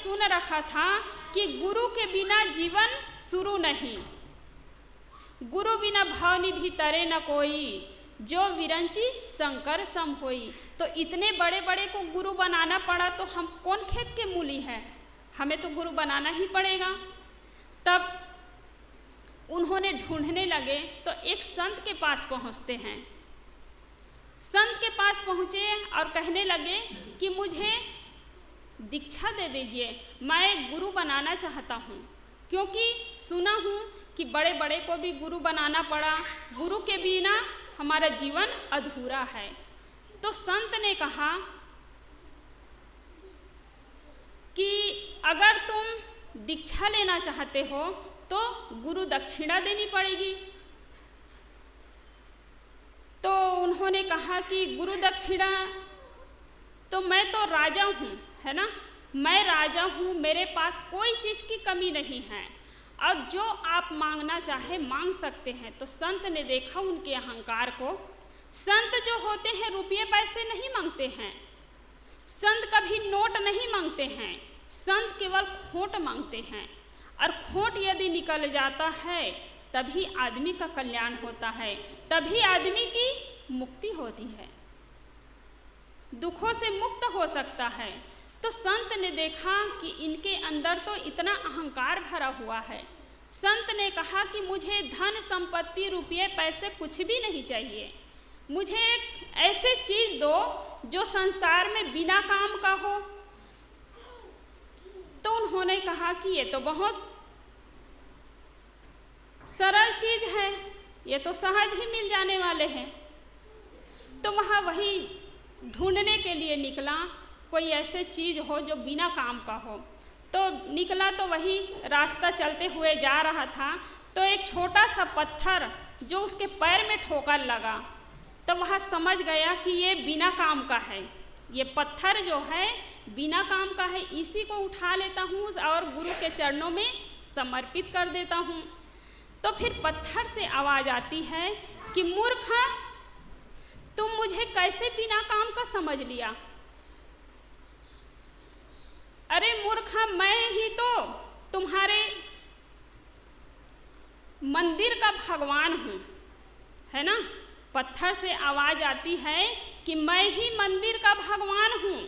सुन रखा था कि गुरु के बिना जीवन शुरू नहीं, गुरु बिना भावनिधि तरे न कोई, जो विरंची शंकर सम होई। तो इतने बड़े बड़े को गुरु बनाना पड़ा तो हम कौन खेत के मूली हैं, हमें तो गुरु बनाना ही पड़ेगा। तब उन्होंने ढूंढने लगे तो एक संत के पास पहुंचते हैं। संत के पास पहुँचे और कहने लगे कि मुझे दीक्षा दे दीजिए, मैं गुरु बनाना चाहता हूँ, क्योंकि सुना हूँ कि बड़े बड़े को भी गुरु बनाना पड़ा, गुरु के बिना हमारा जीवन अधूरा है। तो संत ने कहा कि अगर तुम दीक्षा लेना चाहते हो तो गुरु दक्षिणा देनी पड़ेगी। तो उन्होंने कहा कि गुरु दक्षिणा, तो मैं तो राजा हूँ, है ना, मैं राजा हूँ, मेरे पास कोई चीज़ की कमी नहीं है, अब जो आप मांगना चाहे मांग सकते हैं। तो संत ने देखा उनके अहंकार को। संत जो होते हैं रुपये पैसे नहीं मांगते हैं, संत कभी नोट नहीं मांगते हैं, संत केवल खोट मांगते हैं। और खोट यदि निकल जाता है तभी आदमी का कल्याण होता है, तभी आदमी की मुक्ति होती है, दुखों से मुक्त हो सकता है। तो संत ने देखा कि इनके अंदर तो इतना अहंकार भरा हुआ है। संत ने कहा कि मुझे धन संपत्ति रुपये पैसे कुछ भी नहीं चाहिए, मुझे एक ऐसे चीज़ दो जो संसार में बिना काम का हो। तो उन्होंने कहा कि ये तो बहुत सरल चीज़ है, ये तो सहज ही मिल जाने वाले हैं। तो वहाँ वही ढूंढने के लिए निकला, कोई ऐसे चीज़ हो जो बिना काम का हो। तो निकला तो वही रास्ता चलते हुए जा रहा था, तो एक छोटा सा पत्थर जो उसके पैर में ठोकर लगा, तो वह समझ गया कि ये बिना काम का है, ये पत्थर जो है बिना काम का है, इसी को उठा लेता हूँ और गुरु के चरणों में समर्पित कर देता हूँ। तो फिर पत्थर से आवाज़ आती है कि मूर्ख, तुम मुझे कैसे बिना काम का समझ लिया? अरे मूर्ख, मैं ही तो तुम्हारे मंदिर का भगवान हूँ, है ना। पत्थर से आवाज़ आती है कि मैं ही मंदिर का भगवान हूँ।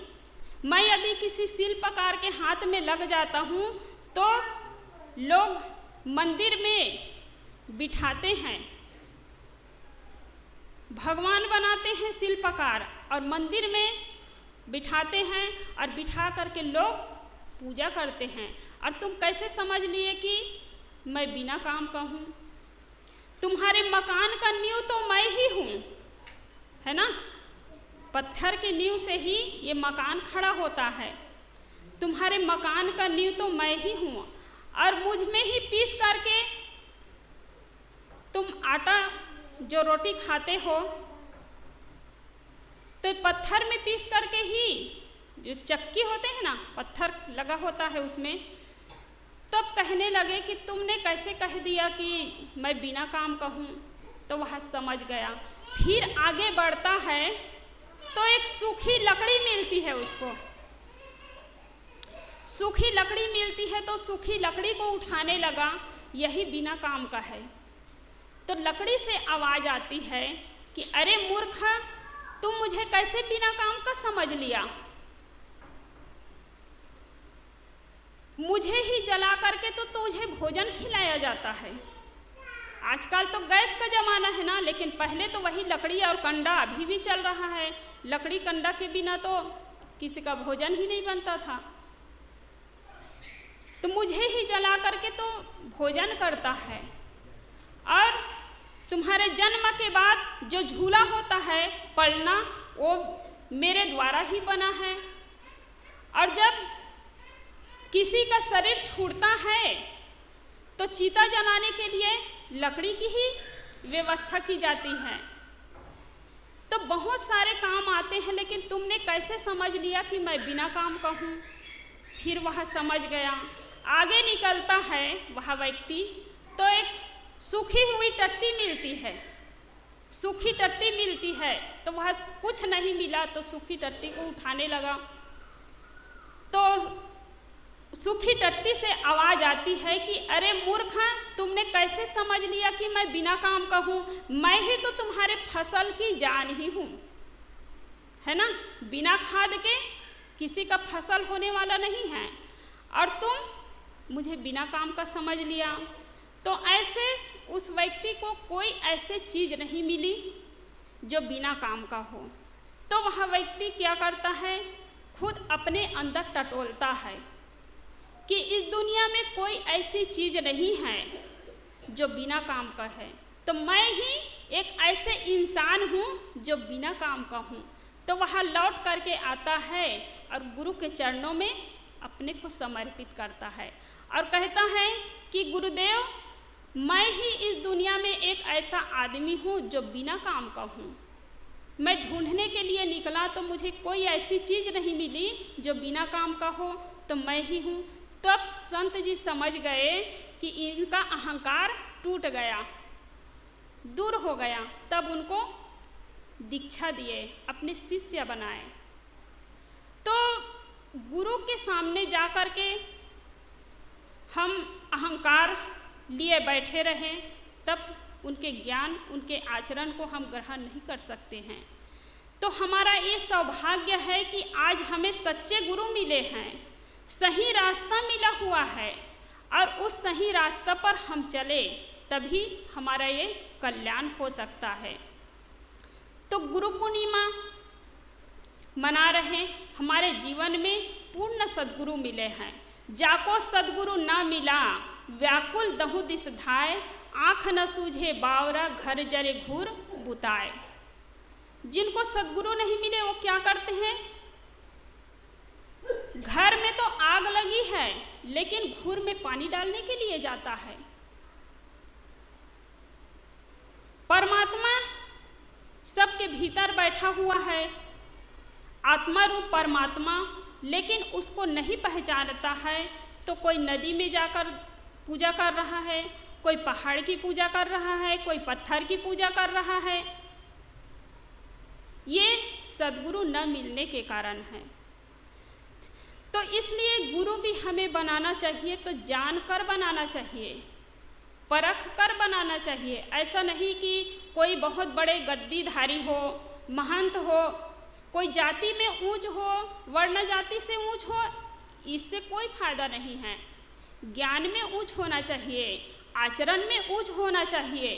मैं यदि किसी शिल्पकार के हाथ में लग जाता हूँ तो लोग मंदिर में बिठाते हैं, भगवान बनाते हैं शिल्पकार और मंदिर में बिठाते हैं और बिठा करके लोग पूजा करते हैं। और तुम कैसे समझ लिए कि मैं बिना काम का हूँ? तुम्हारे मकान का नींव तो मैं ही हूँ, है ना। पत्थर के नींव से ही ये मकान खड़ा होता है। तुम्हारे मकान का नींव तो मैं ही हूँ और मुझ में ही पीस करके तुम आटा जो रोटी खाते हो तो पत्थर में पीस करके ही, जो चक्की होते हैं ना, पत्थर लगा होता है उसमें। तब कहने लगे कि तुमने कैसे कह दिया कि मैं बिना काम का हूँ? तो वह समझ गया। फिर आगे बढ़ता है तो एक सूखी लकड़ी मिलती है उसको, सूखी लकड़ी मिलती है तो सूखी लकड़ी को उठाने लगा, यही बिना काम का है। तो लकड़ी से आवाज़ आती है कि अरे मूर्ख, तुम मुझे कैसे बिना काम का समझ लिया? मुझे ही जला करके तो तुझे भोजन खिलाया जाता है। आजकल तो गैस का ज़माना है ना, लेकिन पहले तो वही लकड़ी और कंडा अभी भी चल रहा है। लकड़ी कंडा के बिना तो किसी का भोजन ही नहीं बनता था। तो मुझे ही जला करके तो भोजन करता है, और तुम्हारे जन्म के बाद जो झूला होता है पलना, वो मेरे द्वारा ही बना है। और जब किसी का शरीर छूटता है तो चिता जलाने के लिए लकड़ी की ही व्यवस्था की जाती है। तो बहुत सारे काम आते हैं, लेकिन तुमने कैसे समझ लिया कि मैं बिना काम का हूँ? फिर वह समझ गया। आगे निकलता है वह व्यक्ति, तो एक सूखी हुई टट्टी मिलती है, सूखी टट्टी मिलती है। तो वह कुछ नहीं मिला तो सूखी टट्टी को उठाने लगा। तो सूखी टट्टी से आवाज़ आती है कि अरे मूर्ख, तुमने कैसे समझ लिया कि मैं बिना काम का हूँ? मैं ही तो तुम्हारे फसल की जान ही हूँ, है ना। बिना खाद के किसी का फसल होने वाला नहीं है, और तुम मुझे बिना काम का समझ लिया। तो ऐसे उस व्यक्ति को कोई ऐसी चीज़ नहीं मिली जो बिना काम का हो। तो वह व्यक्ति क्या करता है, खुद अपने अंदर टटोलता है कि इस दुनिया में कोई ऐसी चीज़ नहीं है जो बिना काम का है, तो मैं ही एक ऐसे इंसान हूँ जो बिना काम का हूँ। तो वह लौट करके आता है और गुरु के चरणों में अपने को समर्पित करता है और कहता है कि गुरुदेव, मैं ही इस दुनिया में एक ऐसा आदमी हूँ जो बिना काम का हूँ। मैं ढूंढने के लिए निकला तो मुझे कोई ऐसी चीज़ नहीं मिली जो बिना काम का हो, तो मैं ही हूँ। तब संत जी समझ गए कि इनका अहंकार टूट गया, दूर हो गया। तब उनको दीक्षा दिए, अपने शिष्य बनाए। तो गुरु के सामने जा कर के हम अहंकार लिए बैठे रहें, तब उनके ज्ञान, उनके आचरण को हम ग्रहण नहीं कर सकते हैं। तो हमारा ये सौभाग्य है कि आज हमें सच्चे गुरु मिले हैं, सही रास्ता मिला हुआ है, और उस सही रास्ता पर हम चले तभी हमारा ये कल्याण हो सकता है। तो गुरु पूर्णिमा मना रहे, हमारे जीवन में पूर्ण सद्गुरु मिले हैं। जाको सद्गुरु ना मिला, व्याकुल दहु दिस धाय, आँख न सूझे बावरा, घर जरे घूर बुताए। जिनको सद्गुरु नहीं मिले वो क्या करते हैं, घर में तो आग लगी है लेकिन घूर में पानी डालने के लिए जाता है। परमात्मा सबके भीतर बैठा हुआ है, आत्मा रूप परमात्मा, लेकिन उसको नहीं पहचानता है। तो कोई नदी में जाकर पूजा कर रहा है, कोई पहाड़ की पूजा कर रहा है, कोई पत्थर की पूजा कर रहा है। ये सद्गुरु न मिलने के कारण है। तो इसलिए गुरु भी हमें बनाना चाहिए तो जानकर बनाना चाहिए, परख कर बनाना चाहिए। ऐसा नहीं कि कोई बहुत बड़े गद्दीधारी हो, महंत हो, कोई जाति में ऊंच हो, वर्ण जाति से ऊंच हो, इससे कोई फायदा नहीं है। ज्ञान में ऊंच होना चाहिए, आचरण में ऊंच होना चाहिए।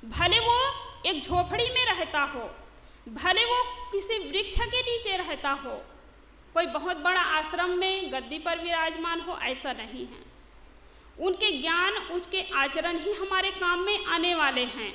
भले वो एक झोपड़ी में रहता हो, भले वो किसी वृक्ष के नीचे रहता हो, कोई बहुत बड़ा आश्रम में गद्दी पर विराजमान हो, ऐसा नहीं है। उनके ज्ञान, उसके आचरण ही हमारे काम में आने वाले हैं।